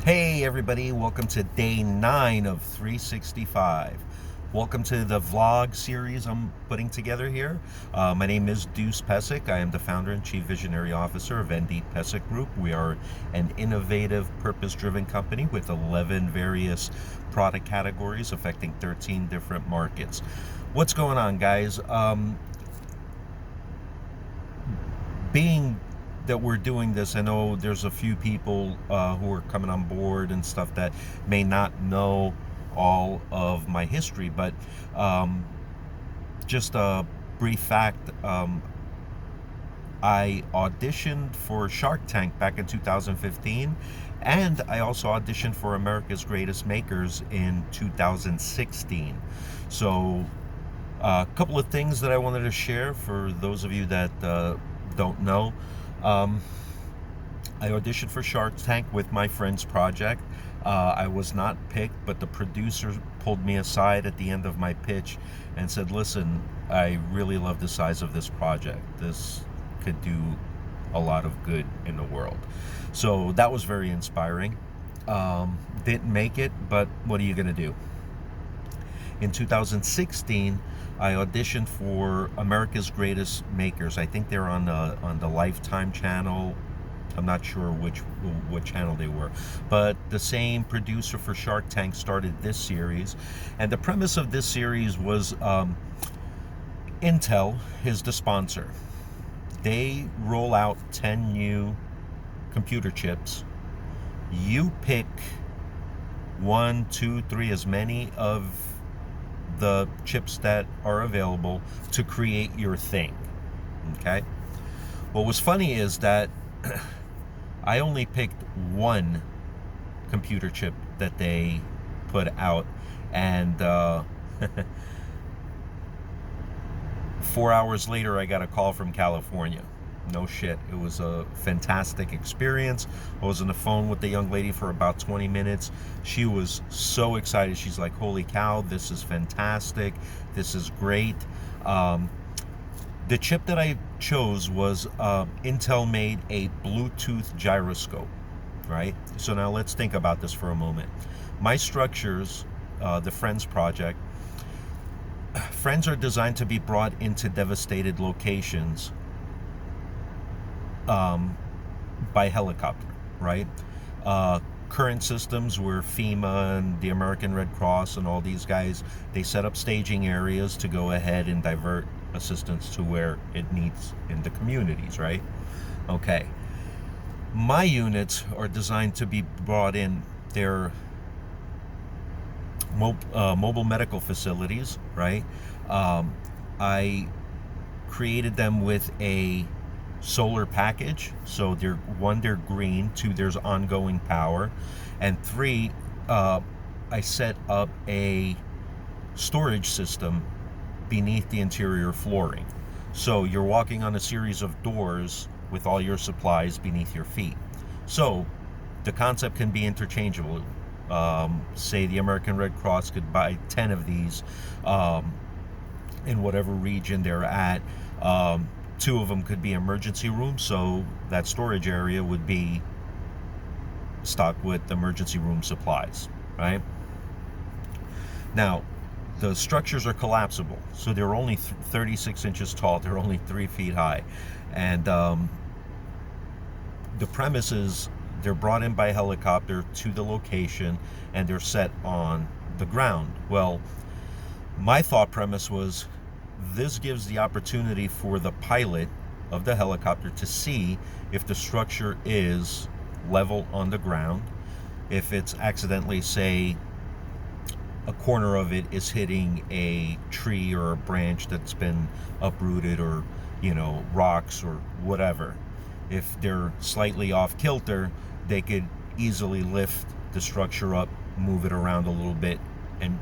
Hey everybody, welcome to day 9 of 365. Welcome to the vlog series I'm putting together here. My name is Deuce Pesic. I am the founder and chief visionary officer of ND Pesic Group. We are an innovative, purpose-driven company with 11 various product categories affecting 13 different markets. What's going on, guys? Being that we're doing this, I know there's a few people who are coming on board and stuff that may not know all of my history, but just a brief fact. I auditioned for Shark Tank back in 2015, and I also auditioned for America's Greatest Makers in 2016. So a couple of things that I wanted to share for those of you that don't know. I auditioned for Shark Tank with my friend's project. I was not picked, but the producer pulled me aside at the end of my pitch and said, listen, I really love the size of this project. This could do a lot of good in the world. So that was very inspiring. Didn't make it, but what are you going to do? In 2016, I auditioned for America's Greatest Makers. I think they're on the Lifetime channel. I'm not sure what channel they were, but the same producer for Shark Tank started this series, and the premise of this series was Intel is the sponsor. They roll out 10 new computer chips. You pick 1, 2, 3, as many of the chips that are available to create your thing. Okay? What was funny is that I only picked one computer chip that they put out, and 4 hours later I got a call from California. No shit. It was a fantastic experience. I was on the phone with the young lady for about 20 minutes. She was so excited. She's like, holy cow, this is fantastic. This is great. The chip that I chose was Intel made a Bluetooth gyroscope, right? So now let's think about this for a moment. My structures, the Friends project, Friends are designed to be brought into devastated locations by helicopter, right? Current systems where FEMA and the American Red Cross and all these guys, they set up staging areas to go ahead and divert assistance to where it needs in the communities, right? Okay. My units are designed to be brought in. They're mobile medical facilities, right? I created them with a solar package. So they're green, 2, there's ongoing power, and 3, I set up a storage system beneath the interior flooring. So you're walking on a series of doors with all your supplies beneath your feet. So the concept can be interchangeable. Say the American Red Cross could buy 10 of these in whatever region they're at. 2 of them could be emergency rooms, so that storage area would be stocked with emergency room supplies, right? Now, the structures are collapsible, so they're only 36 inches tall, they're only 3 feet high, and the premise is they're brought in by helicopter to the location and they're set on the ground. Well, my thought premise was, this gives the opportunity for the pilot of the helicopter to see if the structure is level on the ground. If it's accidentally, say, a corner of it is hitting a tree or a branch that's been uprooted, or, rocks or whatever. If they're slightly off kilter, they could easily lift the structure up, move it around a little bit, and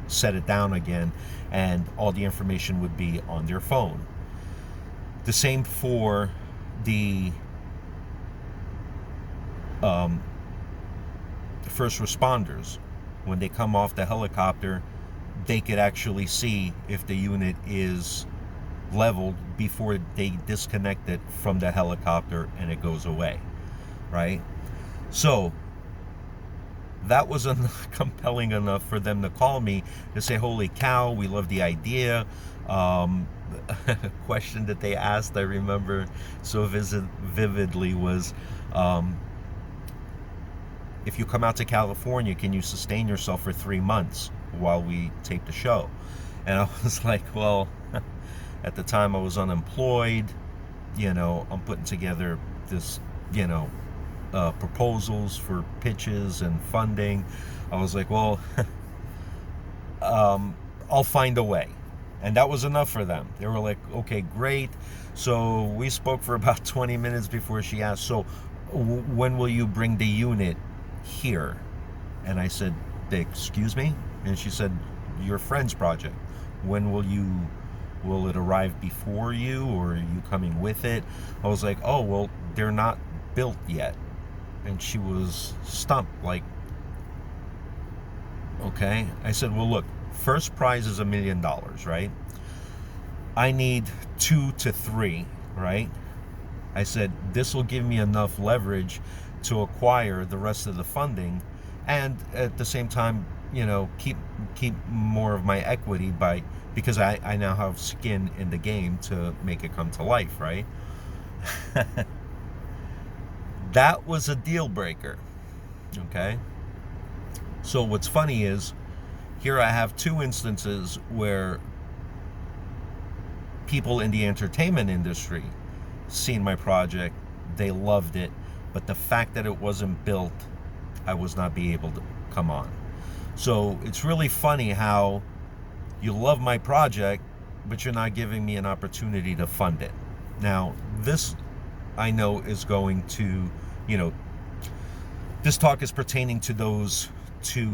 set it down again, and all the information would be on their phone. The same for the first responders. When they come off the helicopter, they could actually see if the unit is leveled before they disconnect it from the helicopter and it goes away, right? So that was compelling enough for them to call me to say, holy cow, we love the idea. A question that they asked, I remember so vividly, was, if you come out to California, can you sustain yourself for 3 months while we tape the show? And I was like, well, at the time I was unemployed. I'm putting together this, proposals for pitches and funding. I was like, well, I'll find a way. And that was enough for them. They were like, okay, great. So we spoke for about 20 minutes before she asked, so when will you bring the unit here? And I said, excuse me? And she said, your friend's project. When will it arrive before you, or are you coming with it? I was like, oh, well, they're not built yet. And she was stumped, like, okay. I said, well, look, first prize is $1 million, right? I need 2 to 3, right? I said, this will give me enough leverage to acquire the rest of the funding, and at the same time, keep more of my equity because I now have skin in the game to make it come to life, right? That was a deal breaker. Okay. So what's funny is, here I have 2 instances where people in the entertainment industry seen my project, they loved it, but the fact that it wasn't built, I was not be able to come on. So it's really funny how you love my project, but you're not giving me an opportunity to fund it. Now, this I know is going to, this talk is pertaining to those 2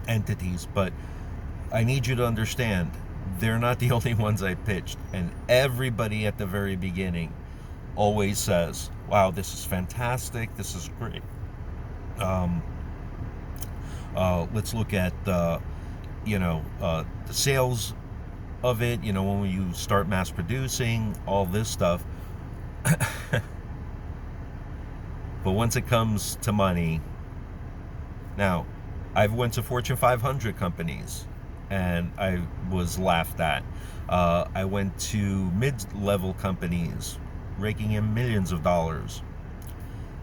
entities, but I need you to understand, they're not the only ones I pitched. And everybody at the very beginning always says, wow, this is fantastic, this is great. Let's look at the sales of it, when you start mass producing, all this stuff. But once it comes to money, now, I've went to Fortune 500 companies and I was laughed at. I went to mid-level companies raking in millions of dollars,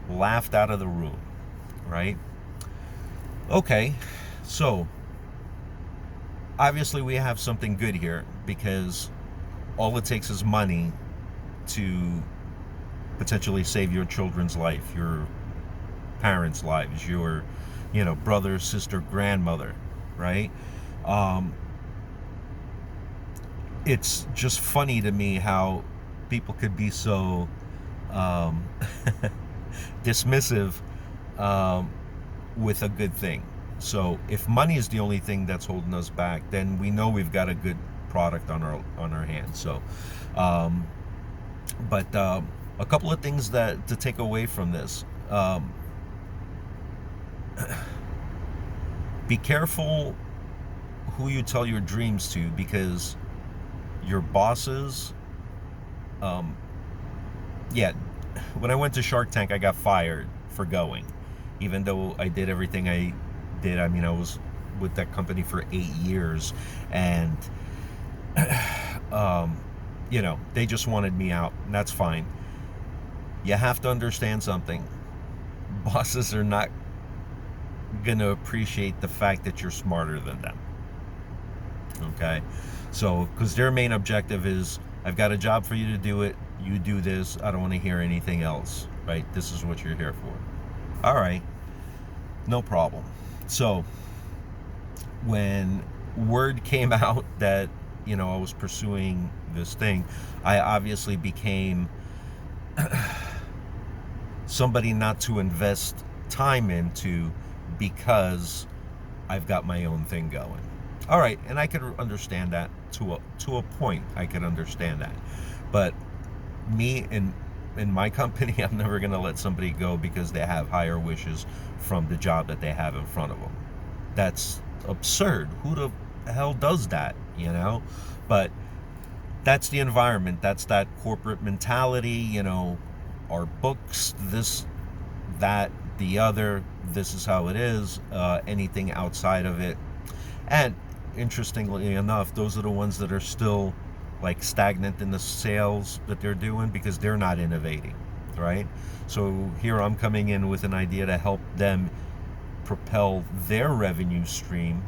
laughed out of the room, right? Okay, so obviously we have something good here, because all it takes is money to potentially save your children's life, your parents' lives, your brother, sister, grandmother, right? It's just funny to me how people could be so dismissive with a good thing. So if money is the only thing that's holding us back, then we know we've got a good product on our hands. So, but a couple of things that to take away from this. Be careful who you tell your dreams to, because your bosses, when I went to Shark Tank, I got fired for going, even though I did everything I did. I mean, I was with that company for 8 years, and they just wanted me out, and that's fine. You have to understand something. Bosses are not gonna appreciate the fact that you're smarter than them. Okay, so because their main objective is, I've got a job for you to do it, you do this, I don't want to hear anything else, right? This is what you're here for. All right, no problem. So when word came out that I was pursuing this thing, I obviously became somebody not to invest time into, because I've got my own thing going. All right, and I could understand that to a point. I could understand that, but me in my company, I'm never gonna let somebody go because they have higher wishes from the job that they have in front of them. That's absurd. Who the hell does that? But that's the environment. That's that corporate mentality. Our books, this, that, the other. This is how it is. Anything outside of it. And interestingly enough, those are the ones that are still like stagnant in the sales that they're doing because they're not innovating, right? So here I'm coming in with an idea to help them propel their revenue stream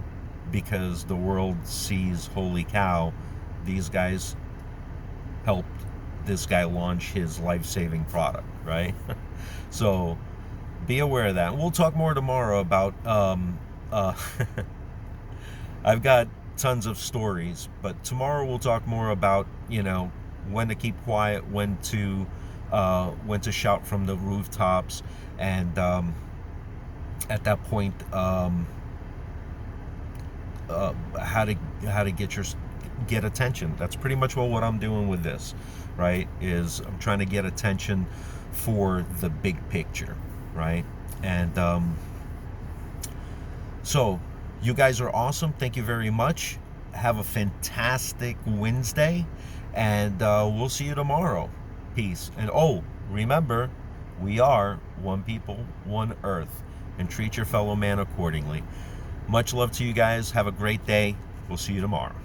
because the world sees, holy cow, these guys helped this guy launch his life-saving product, right? So be aware of that. And we'll talk more tomorrow about I've got tons of stories, but tomorrow we'll talk more about, when to keep quiet, when to shout from the rooftops, and at that point, how to get attention. That's pretty much what I'm doing with this, right? Is I'm trying to get attention for the big picture, right? And so you guys are awesome. Thank you very much. Have a fantastic Wednesday, and we'll see you tomorrow. Peace. And oh, remember, we are one people, one earth, and treat your fellow man accordingly. Much love to you guys. Have a great day. We'll see you tomorrow.